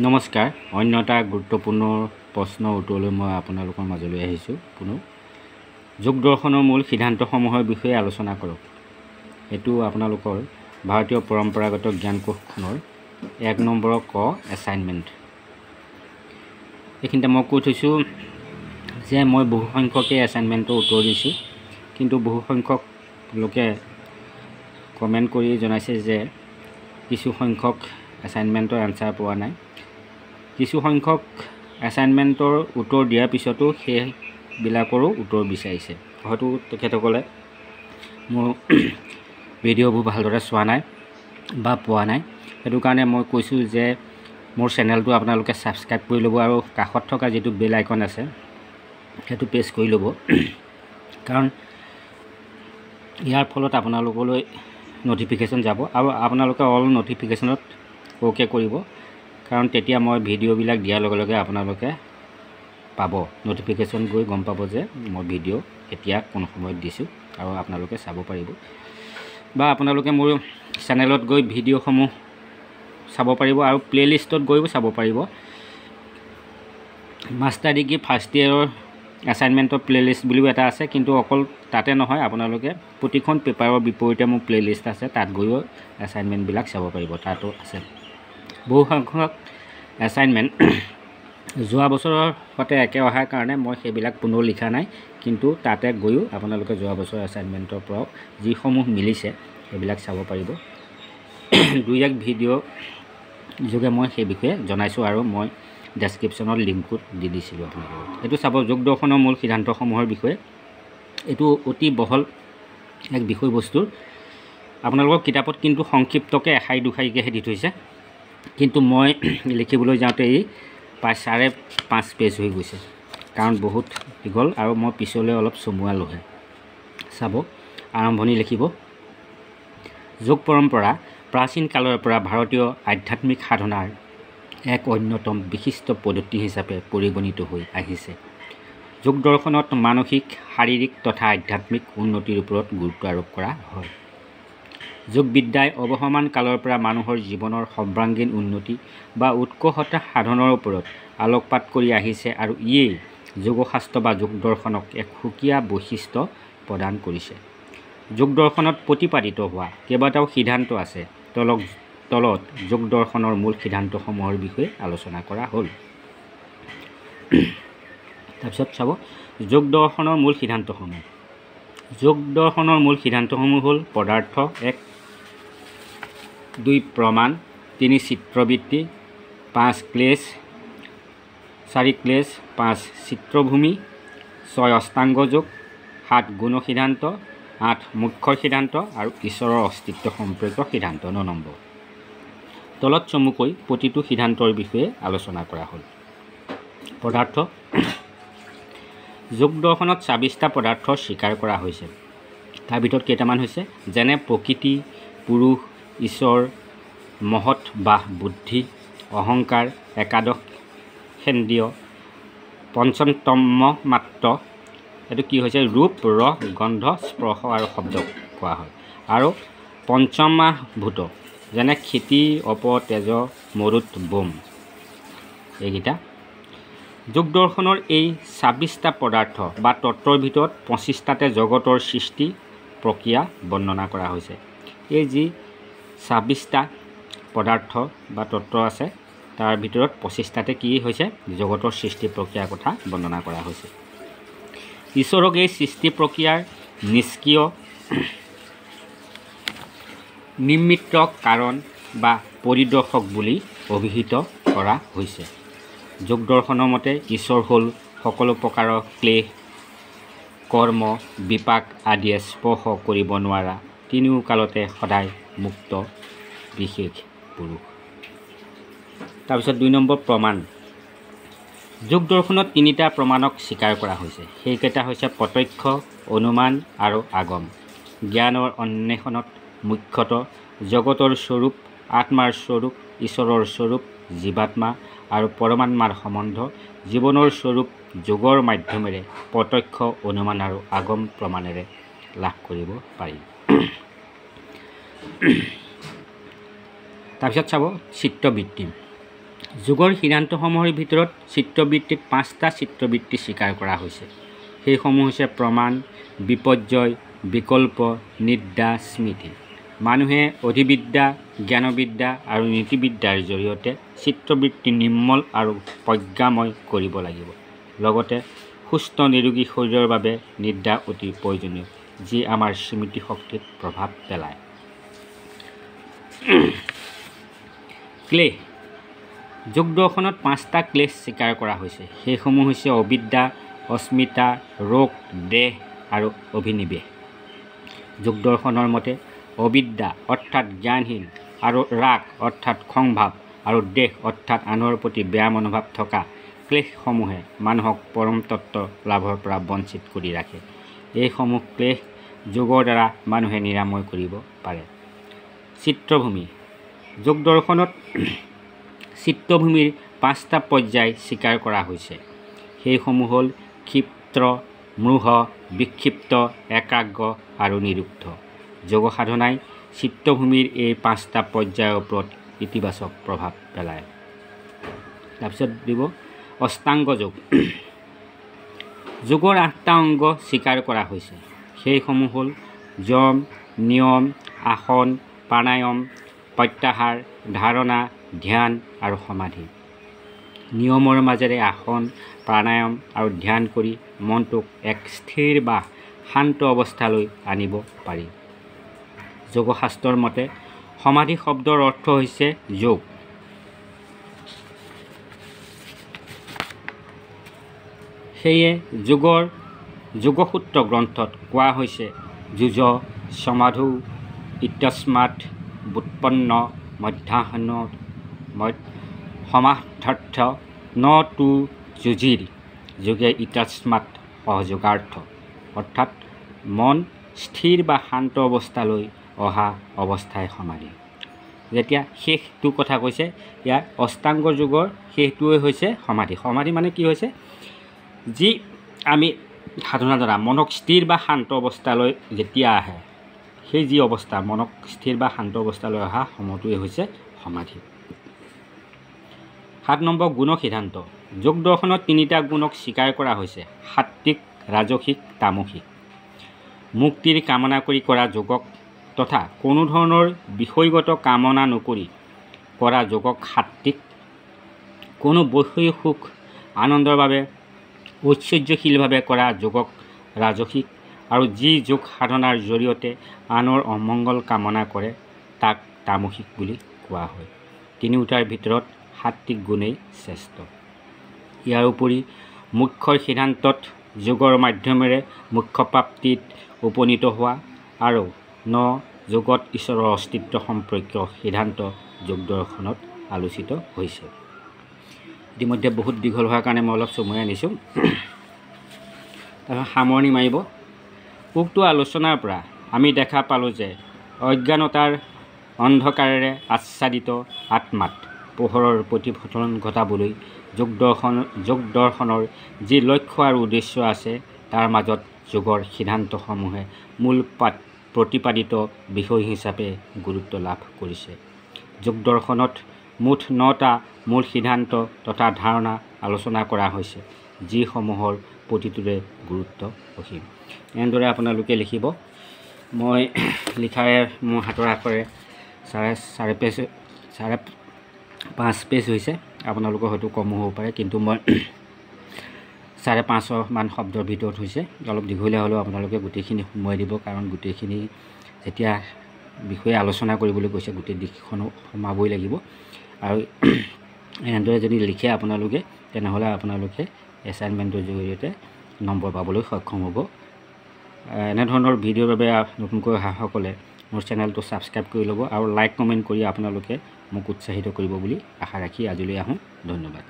নমস্কাৰ অন্য এটা গুৰুত্বপূৰ্ণ প্ৰশ্নৰ উত্তৰলৈ মই আপোনালোকৰ মাজলৈ আহিছোঁ পুনৰ যোগ দৰ্শনৰ মূল সিদ্ধান্তসমূহৰ বিষয়ে আলোচনা কৰক এটো আপোনালোকৰ ভাৰতীয় পৰম্পৰাগত জ্ঞানকোষখনৰ 1 নম্বৰৰ ক এছাইনমেণ্ট এইখিনিতে মই কৈ থৈছোঁ যে মই বহু সংখ্যকে এছাইনমেণ্টৰ উত্তৰ দিছোঁ কিন্তু বহু সংখ্যক লোকে কমেণ্ট কৰি জনাইছে যে কিছু সংখ্যক এছাইনমেণ্টৰ এনসাৰ পোৱা নাই কিছু সংখ্যক এছাইনমেণ্টৰ উত্তৰ দিয়াৰ পিছতো সেইবিলাকৰো উত্তৰ বিচাৰিছে হয়তো তেখেতসকলে মোৰ ভিডিঅ'বোৰ ভালদৰে চোৱা নাই বা পোৱা নাই সেইটো কাৰণে মই কৈছোঁ যে মোৰ চেনেলটো আপোনালোকে সাবস্ক্ৰাইব কৰি ল'ব আৰু কাষত থকা যেটো বেল আইকন আছে সেইটো প্ৰেছ কৰি ল'ব কাৰণ ইয়াৰ ফলত আপোনালোকলৈ নটিফিকেশ্যন যাব আৰু আপোনালোকে অল নটিফিকেশ্যনত ওকে কৰিব কাৰণ তেতিয়া মই ভিডিঅ'বিলাক দিয়াৰ লগে লগে আপোনালোকে পাব নটিফিকেশ্যন গৈ গম পাব যে মই ভিডিঅ' এতিয়া কোন সময়ত দিছোঁ আৰু আপোনালোকে চাব পাৰিব বা আপোনালোকে মোৰ চেনেলত গৈ ভিডিঅ'সমূহ চাব পাৰিব আৰু প্লেলিষ্টত গৈও চাব পাৰিব মাষ্টাৰ ডিগ্ৰী ফাৰ্ষ্ট ইয়েৰৰ এছাইনমেণ্টৰ প্লেলিষ্ট বুলিও এটা আছে কিন্তু অকল তাতে নহয় আপোনালোকে প্ৰতিখন পেপাৰৰ বিপৰীতে মোৰ প্লেলিষ্ট আছে তাত গৈও এছাইনমেণ্টবিলাক চাব পাৰিব তাতো আছে বহু সংখ্যক এছাইনমেণ্ট যোৱা বছৰৰ সৈতে একে অহাৰ কাৰণে মই সেইবিলাক পুনৰ লিখা নাই কিন্তু তাতে গৈও আপোনালোকে যোৱা বছৰৰ এছাইনমেণ্টৰ পৰা যিসমূহ মিলিছে সেইবিলাক চাব পাৰিব দুই এক ভিডিঅ' যোগে মই সেই বিষয়ে জনাইছোঁ আৰু মই ডেছক্ৰিপশ্যনত লিংকত দি দিছিলোঁ আপোনালোকক এইটো চাব যোগ দৰ্শনৰ মূল সিদ্ধান্তসমূহৰ বিষয়ে এইটো অতি বহল এক বিষয়বস্তুৰ আপোনালোকৰ কিতাপত কিন্তু সংক্ষিপ্তকৈ এশাৰী দুশাৰীকৈ দি থৈছে কিন্তু মই লিখিবলৈ যাওঁতে এই প্ৰায় 5.5 পেজ হৈ গৈছে কাৰণ বহুত দীঘল আৰু মই পিছলৈ অলপ চমুৱা লহে চাব আৰম্ভণি লিখিব যোগ পৰম্পৰা প্ৰাচীন কালৰ পৰা ভাৰতীয় আধ্যাত্মিক সাধনাৰ এক অন্যতম বিশিষ্ট পদ্ধতি হিচাপে পৰিগণিত হৈ আহিছে যোগ দৰ্শনত মানসিক শাৰীৰিক তথা আধ্যাত্মিক উন্নতিৰ ওপৰত গুৰুত্ব আৰোপ কৰা হয় যোগ বিদ্যাই অৱহমান কালৰ পৰা মানুহৰ জীৱনৰ সৰ্বাংগীন উন্নতি বা উৎকৰ্ষতা সাধনৰ ওপৰত আলোকপাত কৰি আহিছে আৰু ইয়ে যোগশাস্ত্ৰ বা যোগ দৰ্শনক এক সুকীয়া বৈশিষ্ট্য প্ৰদান কৰিছে যোগ দৰ্শনত প্ৰতিপাদিত হোৱা কেইবাটাও সিদ্ধান্ত আছে তলত যোগ দৰ্শনৰ মূল সিদ্ধান্তসমূহৰ বিষয়ে আলোচনা কৰা হ'ল তাৰপিছত চাব যোগ দৰ্শনৰ মূল সিদ্ধান্তসমূহ যোগ দৰ্শনৰ মূল সিদ্ধান্তসমূহ হ'ল পদাৰ্থ 1 2 প্ৰমাণ 3 চিত্ৰবৃত্তি 5 ক্লেশ 4 ক্লেশ 5 চিত্ৰভূমি 6 অষ্টাংগ যোগ 7 গুণ সিদ্ধান্ত 8 মুখ্য সিদ্ধান্ত আৰু ঈশ্বৰৰ অস্তিত্ব সম্পৰ্কীয় সিদ্ধান্ত 9 নম্বৰ তলত চমুকৈ প্ৰতিটো সিদ্ধান্তৰ বিষয়ে আলোচনা কৰা হ'ল পদাৰ্থ যোগ দৰ্শনত 26টা পদাৰ্থ স্বীকাৰ কৰা হৈছে তাৰ ভিতৰত কেইটামান হৈছে যেনে প্ৰকৃতি পুৰুষ ঈশ্বৰ মহৎ বা বুদ্ধি অহংকাৰ একাদশ খেন্দ্ৰীয় পঞ্চমতম মাত্ৰ এটো কি হৈছে ৰূপ ৰস গন্ধ স্পৰ্শ আৰু শব্দ কোৱা হয় আৰু পঞ্চমভূত যেনে ক্ষিতি অপ তেজ মৰুত বোম এইকেইটা যোগ দৰ্শনৰ এই 26টা পদাৰ্থ বা তত্ত্বৰ ভিতৰত 25টাতে জগতৰ সৃষ্টি প্ৰক্ৰিয়া বৰ্ণনা কৰা হৈছে এই যি 26টা পদাৰ্থ বা তত্ত্ব আছে তাৰ ভিতৰত 25টাতে কি হৈছে জগতৰ সৃষ্টি প্ৰক্ৰিয়াৰ কথা বৰ্ণনা কৰা হৈছে ঈশ্বৰক এই সৃষ্টি প্ৰক্ৰিয়াৰ নিষ্ক্ৰিয় নিমিত্ত কাৰণ বা পৰিদৰ্শক বুলি অভিহিত কৰা হৈছে যোগ দৰ্শনৰ মতে ঈশ্বৰ হ'ল সকলো প্ৰকাৰৰ ক্লেশ কৰ্ম বিপাক আদিয়ে স্পৰ্শ কৰিব নোৱাৰা তিনিও কালতে সদায় মুক্ত বিশেষ পুৰুষ তাৰপিছত 2 নম্বৰ প্ৰমাণ যোগ দৰ্শনত 3টা প্ৰমাণক স্বীকাৰ কৰা হৈছে সেইকেইটা হৈছে প্ৰত্যক্ষ অনুমান আৰু আগম জ্ঞানৰ অন্বেষণত মুখ্যতঃ জগতৰ স্বৰূপ আত্মাৰ স্বৰূপ ঈশ্বৰৰ স্বৰূপ জীৱাত্মা আৰু পৰমাত্মাৰ সম্বন্ধ জীৱনৰ স্বৰূপ যোগৰ মাধ্যমেৰে প্ৰত্যক্ষ অনুমান আৰু আগম প্ৰমাণেৰে লাভ কৰিব পাৰি তাৰপিছত চাব চিত্ৰবৃত্তি যোগৰ সিদ্ধান্তসমূহৰ ভিতৰত চিত্ৰবৃত্তিত 5টা চিত্ৰবৃত্তি স্বীকাৰ কৰা হৈছে। সেইসমূহ হৈছে প্ৰমাণ, বিপৰ্যয়, বিকল্প, নিদ্ৰা, স্মৃতি। মানুহে অধিবিদ্যা, জ্ঞানবিদ্যা আৰু নীতিবিদ্যাৰ জৰিয়তে চিত্ৰবৃত্তি নিৰ্মল আৰু প্ৰজ্ঞাময় কৰিব লাগিব। লগতে সুস্থ নিৰোগী শৰীৰৰ বাবে নিদ্ৰা অতি প্ৰয়োজনীয়, যি আমাৰ স্মৃতিশক্তিত প্ৰভাৱ পেলায়। ক্লেশ। যোগ দৰ্শনত 5টা ক্লেশ স্বীকাৰ কৰা হৈছে। সেইসমূহ হৈছে অবিদ্যা, অস্মিতা, ৰোগ, দেহ আৰু অভিনিৱেশ। যোগ দৰ্শনৰ মতে অবিদ্যা অৰ্থাৎ জ্ঞানহীন আৰু ৰাগ অৰ্থাৎ খংভাৱ আৰু দেহ অৰ্থাৎ আনৰ প্ৰতি বেয়া মনোভাৱ থকা ক্লেশসমূহে মানুহক পৰম তত্ত্ব লাভৰ পৰা বঞ্চিত কৰি ৰাখে। এইসমূহ ক্লেশ যোগৰ দ্বাৰা মানুহে নিৰাময় কৰিব পাৰে। চিত্ৰভূমি। যোগ দৰ্শনত চিত্ৰভূমিৰ 5টা পৰ্যায় স্বীকাৰ কৰা হৈছে। সেইসমূহ হ'ল ক্ষিপ্ৰ, মূঢ়, বিক্ষিপ্ত, একাগ্ৰ আৰু নিৰুদ্ধ। যোগ সাধনাই চিত্ৰভূমিৰ এই 5টা পৰ্যায়ৰ ওপৰত ইতিবাচক প্ৰভাৱ পেলায়। তাৰপিছত দিব অষ্টাংগ যোগ। যোগৰ 8টা অংগ স্বীকাৰ কৰা হৈছে। সেইসমূহ হ'ল যম, নিয়ম, আসন, প্ৰাণায়াম, প্ৰত্যাহাৰ, ধাৰণা, ধ্যান আৰু সমাধি। নিয়মৰ মাজেৰে আসন, প্ৰাণায়াম আৰু ধ্যান কৰি মনটোক এক স্থিৰ বা শান্ত অৱস্থালৈ আনিব পাৰি। যোগশাস্ত্ৰৰ মতে সমাধি শব্দৰ অৰ্থ হৈছে যোগ। সেয়ে যোগসূত্ৰ গ্ৰন্থত কোৱা হৈছে যুজ সমাধৌ ইত্যস্মাৎ বুৎপন্ন মধ্যাহ্ন সমাধাৰ্থ ন তু যুজিৰ যোগে ইত্যস্মাৎ সহযোগাৰ্থ। অৰ্থাৎ মন স্থিৰ বা শান্ত অৱস্থালৈ অহা অৱস্থাই সমাধি। যেতিয়া শেষটো কথা কৈছে, ইয়াৰ অষ্টাংগ যোগৰ শেষটোৱে হৈছে সমাধি। সমাধি মানে কি হৈছে, যি আমি সাধনাৰ দ্বাৰা মনক স্থিৰ বা শান্ত অৱস্থালৈ যেতিয়া আহে, সেই যি অৱস্থা মনক স্থিৰ বা শান্ত অৱস্থালৈ অহা সময়টোৱে হৈছে সমাধি। 7 নম্বৰ গুণ সিদ্ধান্ত। যোগ দৰ্শনত 3টা গুণক স্বীকাৰ কৰা হৈছে: সাত্বিক, ৰাজসিক, তামসিক। মুক্তিৰ কামনা কৰি কৰা যোগক তথা কোনো ধৰণৰ বিষয়গত কামনা নকৰি কৰা যোগক সাত্বিক, কোনো বৈষয়িক সুখ আনন্দৰ বাবে ঐশ্বৰ্যশীলভাৱে কৰা যোগক ৰাজসিক আৰু যি যোগ সাধনাৰ জৰিয়তে আনৰ অমংগল কামনা কৰে তাক তামসিক বুলি কোৱা হয়। তিনিওটাৰ ভিতৰত সাত্বিক গুণেই শ্ৰেষ্ঠ। ইয়াৰ উপৰি মুখ্যৰ সিদ্ধান্তত যোগৰ মাধ্যমেৰে মুখ্যপ্ৰাপ্তিত উপনীত হোৱা আৰু যোগত ঈশ্বৰৰ অস্তিত্ব সম্পৰ্কীয় সিদ্ধান্ত যোগ দৰ্শনত আলোচিত হৈছে। ইতিমধ্যে বহুত দীঘল হোৱাৰ কাৰণে মই অলপ চমুৱাই আনিছোঁ। তাৰপিছত সামৰণি মাৰিব। উক্ত আলোচনাৰ পৰা আমি দেখা পালোঁ যে অজ্ঞানতাৰ অন্ধকাৰেৰে আচ্ছাদিত আত্মাত পোহৰৰ প্ৰতিফলন ঘটাবলৈ যোগ দৰ্শনৰ যি লক্ষ্য আৰু উদ্দেশ্য আছে, তাৰ মাজত যোগৰ সিদ্ধান্তসমূহে মূল প্ৰতিপাদিত বিষয় হিচাপে গুৰুত্ব লাভ কৰিছে। যোগ দৰ্শনত মুঠ 9টা মূল সিদ্ধান্ত তথা ধাৰণা আলোচনা কৰা হৈছে, যিসমূহৰ প্ৰতিটোৰে গুৰুত্ব অসীম। এনেদৰে আপোনালোকে লিখিব। মই লিখাৰে মোৰ হাতৰ আখৰে 5.5 পেজ হৈছে। আপোনালোকৰ হয়তো কমো হ'ব পাৰে, কিন্তু মই 5.5 মান শব্দৰ ভিতৰত হৈছে। অলপ দীঘলীয়া হ'লেও আপোনালোকে গোটেইখিনি সোমোৱাই দিব, কাৰণ গোটেইখিনি যেতিয়া বিষয়ে আলোচনা কৰিবলৈ কৈছে গোটেই দিশখনো সোমাবই লাগিব। আৰু এনেদৰে যদি লিখে আপোনালোকে, তেনেহ'লে আপোনালোকে এছাইনমেণ্টৰ জৰিয়তে নম্বৰ পাবলৈ সক্ষম হ'ব। এনেধৰণৰ ভিডিঅ'ৰ বাবে নতুনকৈ অহাসকলে মোৰ চেনেলটো ছাবস্ক্ৰাইব কৰি ল'ব আৰু লাইক কমেণ্ট কৰি আপোনালোকে মোক উৎসাহিত কৰিব বুলি আশা ৰাখি আজিলৈ আহোঁ। ধন্যবাদ।